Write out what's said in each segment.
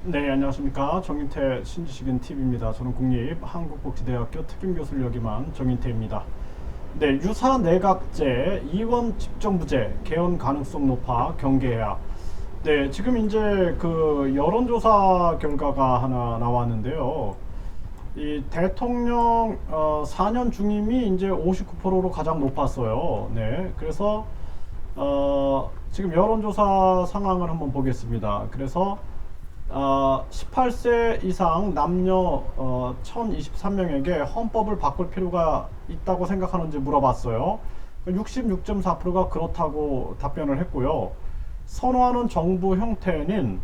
네, 안녕하십니까. 정인태 신지식인 TV입니다. 저는 국립한국복지대학교 특임교수를 역임한 정인태입니다. 네, 유사 내각제, 이원 집정부제, 개헌 가능성 높아 경계해야. 네, 지금 이제 그 여론조사 결과가 하나 나왔는데요. 이 대통령 4년 중임이 이제 59%로 가장 높았어요. 네, 그래서 지금 여론조사 상황을 한번 보겠습니다. 그래서 18세 이상 남녀 1023명에게 헌법을 바꿀 필요가 있다고 생각하는지 물어봤어요. 66.4%가 그렇다고 답변을 했고요. 선호하는 정부 형태는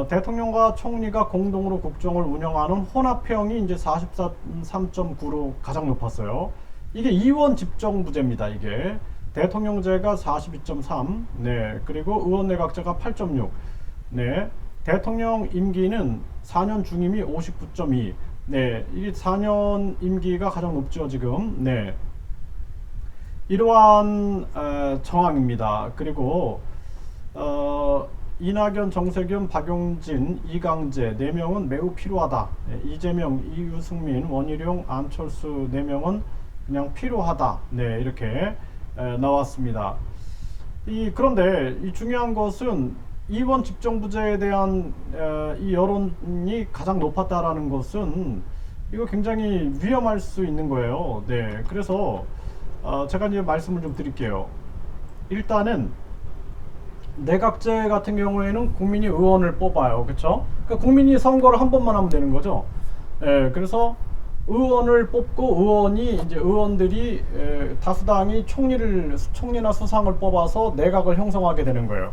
대통령과 총리가 공동으로 국정을 운영하는 혼합형이 이제 43.9로 가장 높았어요. 이게 이원 집정부제입니다. 이게 대통령제가 42.3, 네, 그리고 의원내각제가 8.6, 네, 대통령 임기는 4년 중임이 59.2. 네, 이게 4년 임기가 가장 높죠, 지금. 네. 이러한 정황입니다. 그리고 이낙연, 정세균, 박용진, 이강재 4명은 매우 필요하다. 네, 이재명, 이유승민, 원희룡, 안철수 4명은 그냥 필요하다. 네, 이렇게 나왔습니다. 그런데 이 중요한 것은 이원 집정부제에 대한 이 여론이 가장 높았다라는 것은 이거 굉장히 위험할 수 있는 거예요. 네, 그래서 제가 이제 말씀을 좀 드릴게요. 일단은 내각제 같은 경우에는 국민이 의원을 뽑아요, 그렇죠? 그러니까 국민이 선거를 한 번만 하면 되는 거죠. 그래서 의원을 뽑고 이제 의원들이 다수당이 총리나 수상을 뽑아서 내각을 형성하게 되는 거예요.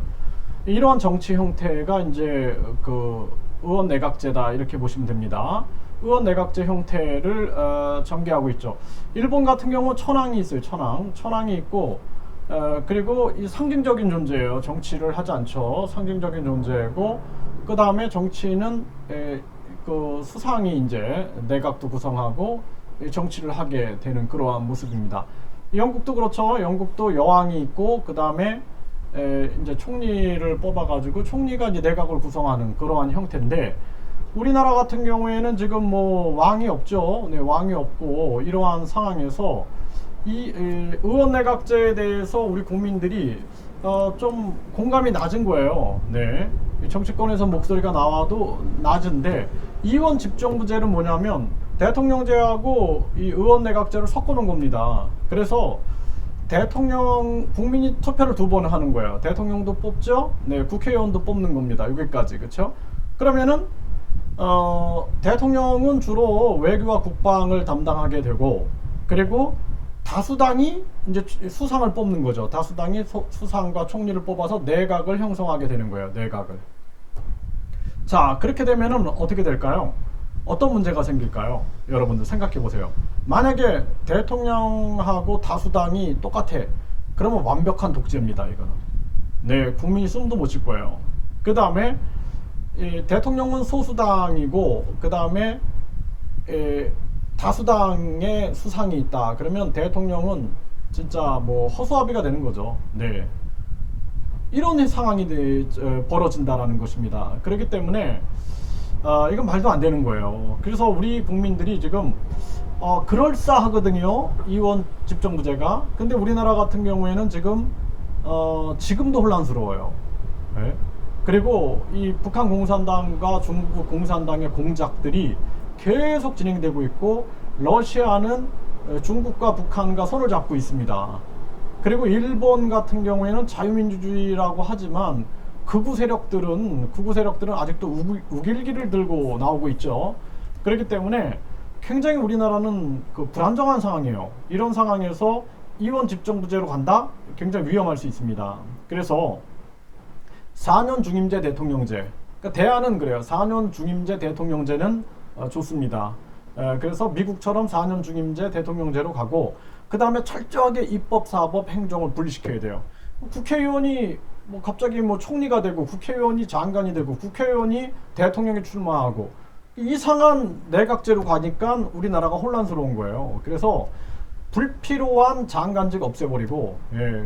이러한 정치 형태가 이제 그 의원 내각제다 이렇게 보시면 됩니다. 의원 내각제 형태를 전개하고 있죠. 일본 같은 경우 천황이 있어요. 천황이 있고 그리고 이 상징적인 존재예요. 정치를 하지 않죠. 상징적인 존재고 그 다음에 정치는 그 수상이 이제 내각도 구성하고 정치를 하게 되는 그러한 모습입니다. 영국도 그렇죠. 영국도 여왕이 있고 그 다음에 이제 총리를 뽑아가지고 총리가 이제 내각을 구성하는 그러한 형태인데 우리나라 같은 경우에는 지금 뭐 왕이 없죠. 네, 왕이 없고 이러한 상황에서 이 의원 내각제에 대해서 우리 국민들이 좀 공감이 낮은 거예요. 네, 정치권에서 목소리가 나와도 낮은데 이원 집정부제는 뭐냐면 대통령제하고 이 의원 내각제를 섞어놓은 겁니다. 그래서 국민이 투표를 2번 하는 거예요. 대통령도 뽑죠. 네, 국회의원도 뽑는 겁니다. 여기까지, 그렇죠? 그러면은 대통령은 주로 외교와 국방을 담당하게 되고, 그리고 다수당이 이제 수상을 뽑는 거죠. 다수당이 수상과 총리를 뽑아서 내각을 형성하게 되는 거예요. 내각을. 자, 그렇게 되면은 어떻게 될까요? 어떤 문제가 생길까요? 여러분들 생각해 보세요. 만약에 대통령하고 다수당이 똑같아. 그러면 완벽한 독재입니다, 이거는. 네, 국민이 숨도 못 쉴 거예요. 그 다음에 대통령은 소수당이고, 그 다음에 다수당의 수상이 있다. 그러면 대통령은 진짜 뭐 허수아비가 되는 거죠. 네. 이런 상황이 벌어진다라는 것입니다. 그렇기 때문에 이건 말도 안 되는 거예요. 그래서 우리 국민들이 지금 그럴싸하거든요. 이원 집정부제가. 근데 우리나라 같은 경우에는 지금도 혼란스러워요. 네? 그리고 이 북한 공산당과 중국 공산당의 공작들이 계속 진행되고 있고 러시아는 중국과 북한과 손을 잡고 있습니다. 그리고 일본 같은 경우에는 자유민주주의라고 하지만 극우 세력들은 아직도 우길기를 들고 나오고 있죠. 그렇기 때문에 굉장히 우리나라는 그 불안정한 상황이에요. 이런 상황에서 이원 집정부제로 간다? 굉장히 위험할 수 있습니다. 그래서 4년 중임제 대통령제. 그러니까 대안은 그래요. 4년 중임제 대통령제는 좋습니다. 그래서 미국처럼 4년 중임제 대통령제로 가고 그 다음에 철저하게 입법, 사법, 행정을 분리시켜야 돼요. 국회의원이 뭐 갑자기 뭐 총리가 되고 국회의원이 장관이 되고 국회의원이 대통령에 출마하고 이상한 내각제로 가니까 우리나라가 혼란스러운 거예요. 그래서 불필요한 장관직 없애버리고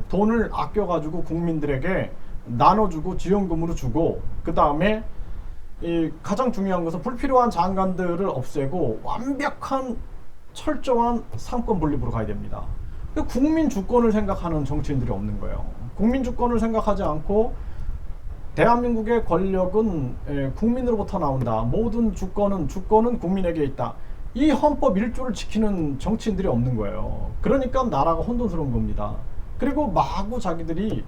돈을 아껴가지고 국민들에게 나눠주고 지원금으로 주고 그 다음에 이 가장 중요한 것은 불필요한 장관들을 없애고 완벽한 철저한 상권 분립으로 가야 됩니다. 국민 주권을 생각하는 정치인들이 없는 거예요. 국민 주권을 생각하지 않고 대한민국의 권력은 국민으로부터 나온다. 모든 주권은 국민에게 있다. 이 헌법 1조를 지키는 정치인들이 없는 거예요. 그러니까 나라가 혼돈스러운 겁니다. 그리고 마구 자기들이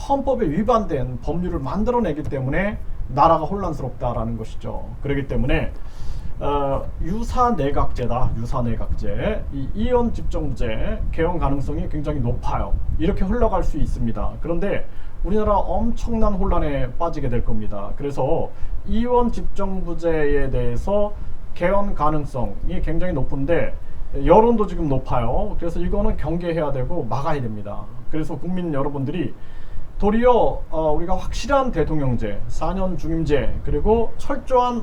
헌법에 위반된 법률을 만들어내기 때문에 나라가 혼란스럽다라는 것이죠. 그렇기 때문에 유사내각제다. 유사내각제. 이 이원 집정부제 개헌 가능성이 굉장히 높아요. 이렇게 흘러갈 수 있습니다. 그런데 우리나라 엄청난 혼란에 빠지게 될 겁니다. 그래서 이원 집정부제에 대해서 개헌 가능성이 굉장히 높은데 여론도 지금 높아요. 그래서 이거는 경계해야 되고 막아야 됩니다. 그래서 국민 여러분들이 도리어 우리가 확실한 대통령제, 4년 중임제, 그리고 철저한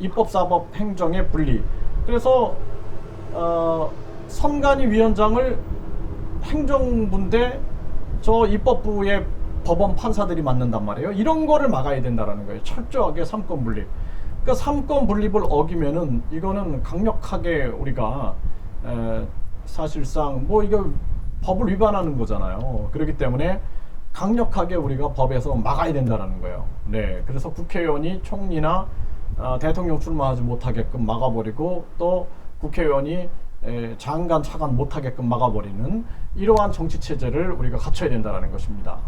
입법사법 행정의 분리. 그래서 선관위 위원장을 행정부인데 저 입법부의 법원 판사들이 맡는단 말이에요. 이런 거를 막아야 된다라는 거예요. 철저하게 삼권 분립. 그러니까 삼권 분립을 어기면은 이거는 강력하게 우리가 사실상 뭐 이거 법을 위반하는 거잖아요. 그렇기 때문에 강력하게 우리가 법에서 막아야 된다라는 거예요. 네, 그래서 국회의원이 총리나 대통령 출마하지 못하게끔 막아버리고 또 국회의원이 장관 차관 못하게끔 막아버리는 이러한 정치 체제를 우리가 갖춰야 된다는 것입니다.